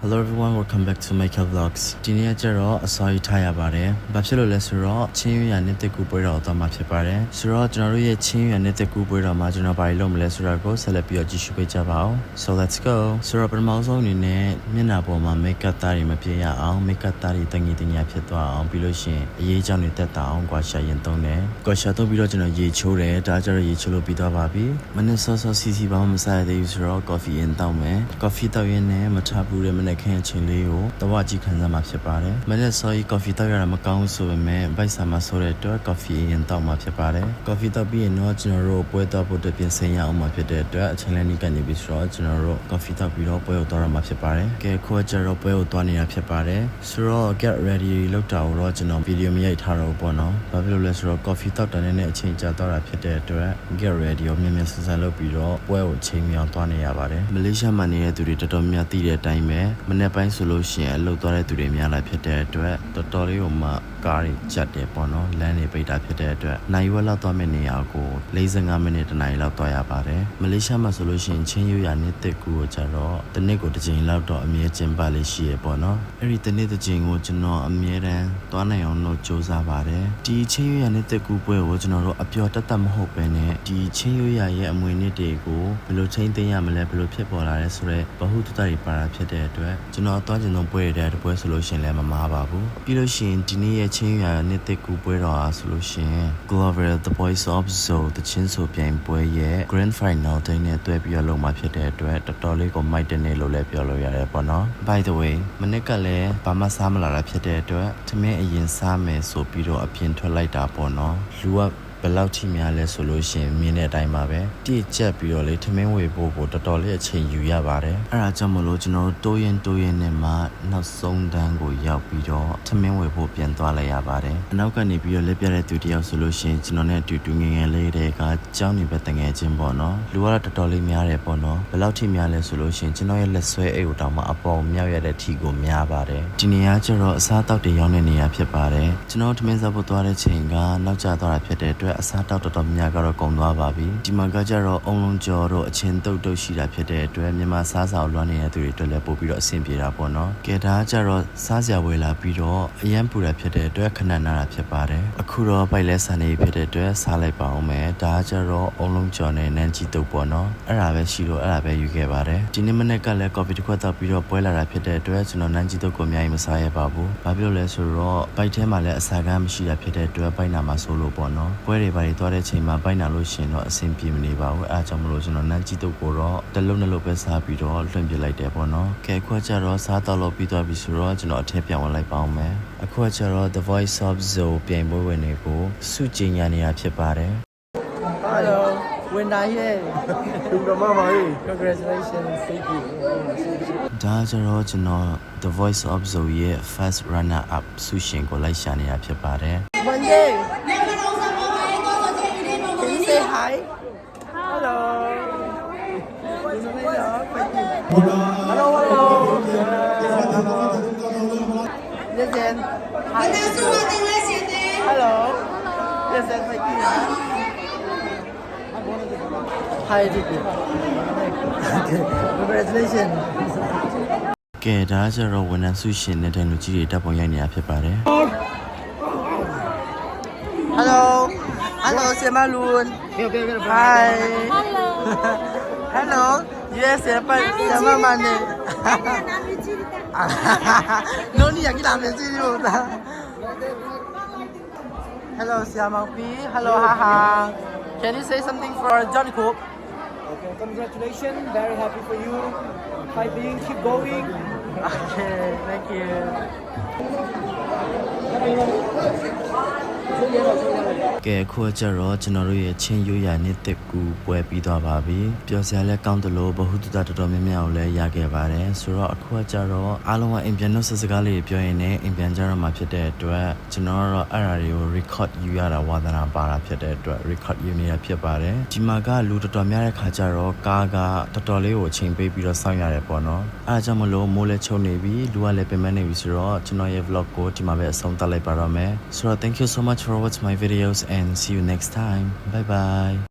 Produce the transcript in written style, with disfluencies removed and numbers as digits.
Hello everyone, welcome back to Maker Vlogs. ဒီနေ့ကျတော့အစောကြီးထားရပါတယ်။ဘာဖြစ်လို့လဲဆိုတော့ချင်းရွရနှစ်သက်ကူပွဲတော်တော့မှာဖြစ်ပါတယ်။ဆိုတော့ကျွန်တော်တို့ရဲ့ချင်းရွရနှစ်သက်ကူပွဲတော်မှာကျွန်တော်ဘာလုပ်မလဲဆိုတာကိုဆက်လက်ပြီးတော့ကြည့်ရှုပေးကြပါဦး။ So let's go. ဆိုတော့ပထမဆုံးအနေနဲ့မျက်နှာပေါ်မှာ makeup သားတွေမပြည့်ရအောင် makeup သားတွေတငီတညာဖြစ်သွားအောင်ပြီးလို့ရှိရင်အရေးကြောင့်တွေတက်တာအောင်ကွာရှာရင်သုံးတယ်။ကွာရှာသုံးပြီးတော့ကျွန်တော်ရေချိုးတယ်။ဒါကြတော့ရေချိုးလို့ပြီးသွားပါပြီ။မနေ့စောစောစီစီဘာမှမစားရသေးဘူးဆိုတော့ coffee ရင်တောက်မယ်။ coffee တောက်ရင်းနဲ့မထဘူးတဲ့မနေ့ခင်းအချိန်လေးကိုတဝကြီးခံစားမှာဖြစ်ပါတယ်။မနေ့စောကြီး coffee တောက်ရတာမကောင်းဘူးဆိုပေမဲ့ဗိုက်ဆာမှာဆိုတဲ့အတွက် coffee ရင်တောက်မှာဖြစ်ပါတယ်။ coffee တောက်ပြီးရင်တော့ကျွန်တော်တို့ပွဲတောက်ဖို့ပြင်ဆင်ရအောင်မှာဖြစ်တဲ့အတွက်အချိန်လေးနေ့ကနေပြီးဆိုတော့ကျွန်တော်တို့ coffee တောက်ပြီးတော့ပွဲကိုသွားရမှာဖြစ်ပါတယ်။ကဲခုကျတော့ပွဲကိုသွားနေတာဖြစ်ပါတယ်။ဆိုတော့ get ready လောက်တာတော့ကျွန်တော်ဗီဒီယိုမရိုက်ထားတော့ဘူးပေါ့နော်။ဘာဖြစ်လို့လဲဆိုတော့ coffee တောက်တာနဲ့အချိန်ကြာသွားတာဖြစ်တဲ့အတွက် get ready ကိုမြင်မြင်ဆန်ဆန်လုပ်ပြီးတော့ပွဲကိုချိန်မြောင်သွားနေရပါတယ်။မလေးရှားမှာနေတဲ့သူတွေတော်တော်များသိတဲ့အတိုင်းပဲမနေ့ပိုင်းဆိုလို့ရှိရင်အလုပ်သွားတဲ့သူတွေများလာဖြစ်တဲ့အတွက်တော်တော်လေးကိုမှကားတွေကြက်တယ်ပေါ့နော်လမ်းတွေပိတ်တာဖြစ်တဲ့အတွက်နိုင်ဝက်လောက်သွားမယ့်နေရာကို45မိနစ်တနားရီလောက်သွားရပါတယ်မလေးရှားမှာဆိုလို့ရှိရင်ချင်းရွရနှစ်သက်ကူကိုကြတော့တစ်နေ့ကိုတစ်ကြိမ်လောက်တော့အမြဲကျင်းပလေးရှိရပေါ့နော်အဲ့ဒီတစ်နေ့တစ်ကြိမ်ကိုကျွန်တော်အမြဲတမ်းသွားနိုင်အောင်လို့စူးစမ်းပါတယ်ဒီချင်းရွရနှစ်သက်ကူပွဲကိုကျွန်တော်တို့အပျော်တက်မဟုတ်ပဲနဲ့ဒီချင်းရွရရဲ့အမွေနှစ်တွေကိုဘယ်လိုချိန်သိမ်းရမလဲဘယ်လိုဖြစ်ပေါ်လာလဲဆိုတော့ဘ ഹു တတတွေပါတာဖြစ်တဲ့အတွက်ကျွန်တော်သွားကျင်ဆုံးပွဲရတဲ့ပွဲဆိုလို့ရှိရင်လည်းမမားပါဘူးပြီးလို့ရှိရင်ဒီနေ့ရဲ့ချင်းရွရနှစ်သက်ကူပွဲတော်အားဆိုလို့ရှိရင် Glover The Voice of Zo တချင်းဆိုပြိုင်ပွဲရဲ့ Grand Final တိုင်းနဲ့တွဲပြီးတော့လုပ်မှာဖြစ်တဲ့အတွက်တော်တော်လေးကိုမိုက်တဲ့နေ့လို့လည်းပြောလို့ရတယ်ပေါ့နော် By the way မနေ့ကလည်းဘာမှစားမလာတာဖြစ်တဲ့အတွက်ထမင်းအရင်စားမယ်ဆိုပြီးတော့အပြင်ထွက်လိုက်တာပေါ့နော်လူကဘယ်လောက်ထိများလဲဆိုလို့ရှိရင်မြင်တဲ့အတိုင်းပါပဲတိကျက်ပြီးတော့လေထမင်းဝေဖို့ကိုတော်တော်လေးအချိန်ယူရပါတယ်အဲ့ဒါကြောင့်မလို့ကျွန်တော်တိုးရင်နဲ့မှနောက်ဆုံးတန်းကိုရောက်ပြီးတော့ထမင်းဝေဖို့ပြန်သွားလိုက်ရပါတယ်အနောက်ကနေပြီးတော့လက်ပြတဲ့သူတယောက်ဆိုလို့ရှိရင်ကျွန်တော်နဲ့အတူတူငယ်ငယ်လေးတွေကကြောင်းနေပဲတငယ်ချင်းပေါ့နော်လူကတော့တော်တော်လေးများတယ်ပေါ့နော်ဘယ်လောက်ထိများလဲဆိုလို့ရှိရင်ကျွန်တော်ရဲ့လက်ဆွဲအိတ်ကိုတောင်မှအပေါ်မြောက်ရတဲ့ထီကိုများပါတယ်ဒီနေရာကျတော့အစားတောက်တွေရောင်းတဲ့နေရာဖြစ်ပါတယ်ကျွန်တော်ထမင်းစားဖို့သွားတဲ့ချိန်ကနောက်ကျသွားတာဖြစ်တဲ့အတွက်အစားတောက်တော်တော်များကတော့ကုန်သွားပါပြီဒီမှာကကြတော့အုံလုံးကျော်တို့အချင်းတုတ်ရှိတာဖြစ်တဲ့အတွက်မြန်မာစားစာကိုလွှမ်းနေတဲ့သူတွေအတွက်လည်းပို့ပြီးတော့အဆင်ပြေတာပေါ့နော်ကဲဒါကကြတော့စားစရာဝယ်လာပြီးတော့အရန်ပူတာဖြစ်တဲ့အတွက်ခဏနာတာဖြစ်ပါတယ်အခုတော့ပိုက်လဲဆန်နေဖြစ်တဲ့အတွက်စားလိုက်ပါအောင်မယ်ဒါကကြတော့အုံလုံးကျော်နဲ့နန်းကြီးတုတ်ပေါ့နော်အဲ့ဒါပဲရှိလို့အဲ့ဒါပဲယူခဲ့ပါတယ်ဒီနေ့မနေ့ကလည်းကော်ဖီတစ်ခွက်တောက်ပြီးတော့ပွဲလာတာဖြစ်တဲ့အတွက်ကျွန်တော်နန်းကြီးတုတ်ကိုအများကြီးမစားရပါဘူးဘာဖြစ်လို့လဲဆိုတော့ဘိုက်ထဲမှာလည်းအစာကမ်းမရှိတာဖြစ်တဲ့အတွက်ဘိုက်နာမှာဆိုလို့ပေါ့နော်ပွဲတွေဘာတွေသွားတဲ့ချိန်မှာဘိုက်နာလို့ရှင်တော့အဆင်ပြေမနေပါဘူးအဲအကြောင်းမလို့ကျွန်တော်နန်းကြီးတုတ်ကိုတော့တစ်လုံးနှစ်လုံးပဲစားပြီးတော့လွှင့်ပြလိုက်တယ်ပေါ့နော်ကဲခွက်ကြတော့စားတော့လို့ပြီးသွားပြီဆိုတော့ကျွန်တော်အထက်ပြန်ဝင်လိုက်ပါအောင်မယ်အခုကျတော့ The Voice of Zo ပြိုင်ပွဲဝင်တွေကိုစုကြည်ညာနေတာဖြစ်ပါတယ် Hello, winner here. Congratulations, thank you. ဒါကြတော့ကျွန်တော် The Voice of Zo ရဲ့ First Runner Up ဆုရှင်ကိုလိုက်ရှာနေတာဖြစ်ပါတယ် Monday. Can you say hi? Hello. Hello, hello. Listen. Hi. Hello. Listen, thank you. Hi, thank you. Congratulations. ကဲဒါကြတော့ဝန်ထမ်းဆုရှင်တဲ့လူကြီးတွေတပ်ပုံရိုက်နေတာဖြစ်ပါတယ် Hello. Hello, Semalun. Hi. Hello. Yes, Sama Mane. No need to get you. Hello, Siamangpi. Hello, Haha. Can you say something for John Cook? Okay, congratulations. Very happy for you. Fighting, keep going. Okay, thank you. ကဲခုကျတော့ကျွန်တော်တို့ရဲ့ချင်းရိုးရာနှစ်သက်ကူပွဲပြီးသွားပါပြီပျော်စရာလည်းကောင်းတယ်လို့ဘ ഹു တတတော်တော်များများကိုလည်းရခဲ့ပါတယ်ဆိုတော့အခုကျတော့အားလုံးကအိမ်ပြန်လို့စကားလေးပြောရင်လည်းအိမ်ပြန်ကြတော့မှဖြစ်တဲ့အတွက်ကျွန်တော်ကတော့အဲ့ဒါတွေကို record ယူရတာဝါသနာပါတာဖြစ်တဲ့အတွက် record ယူနေတာဖြစ်ပါတယ်ဒီမှာကလူတော်တော်များတဲ့ခါကျတော့ကားကတော်တော်လေးကိုအချိန်ပေးပြီးတော့စောင့်ရတယ်ပေါ့နော်အဲ့ဒါကြောင့်မလို့မိုးလည်းချုံနေပြီလူကလည်းပင်ပန်းနေပြီဆိုတော့ကျွန်တော်ရဲ့ vlog ကိုဒီမှာပဲအဆုံးသတ်လိုက်ပါတော့မယ်ဆိုတော့ thank you so much for watching my videos and see you next time. Bye bye.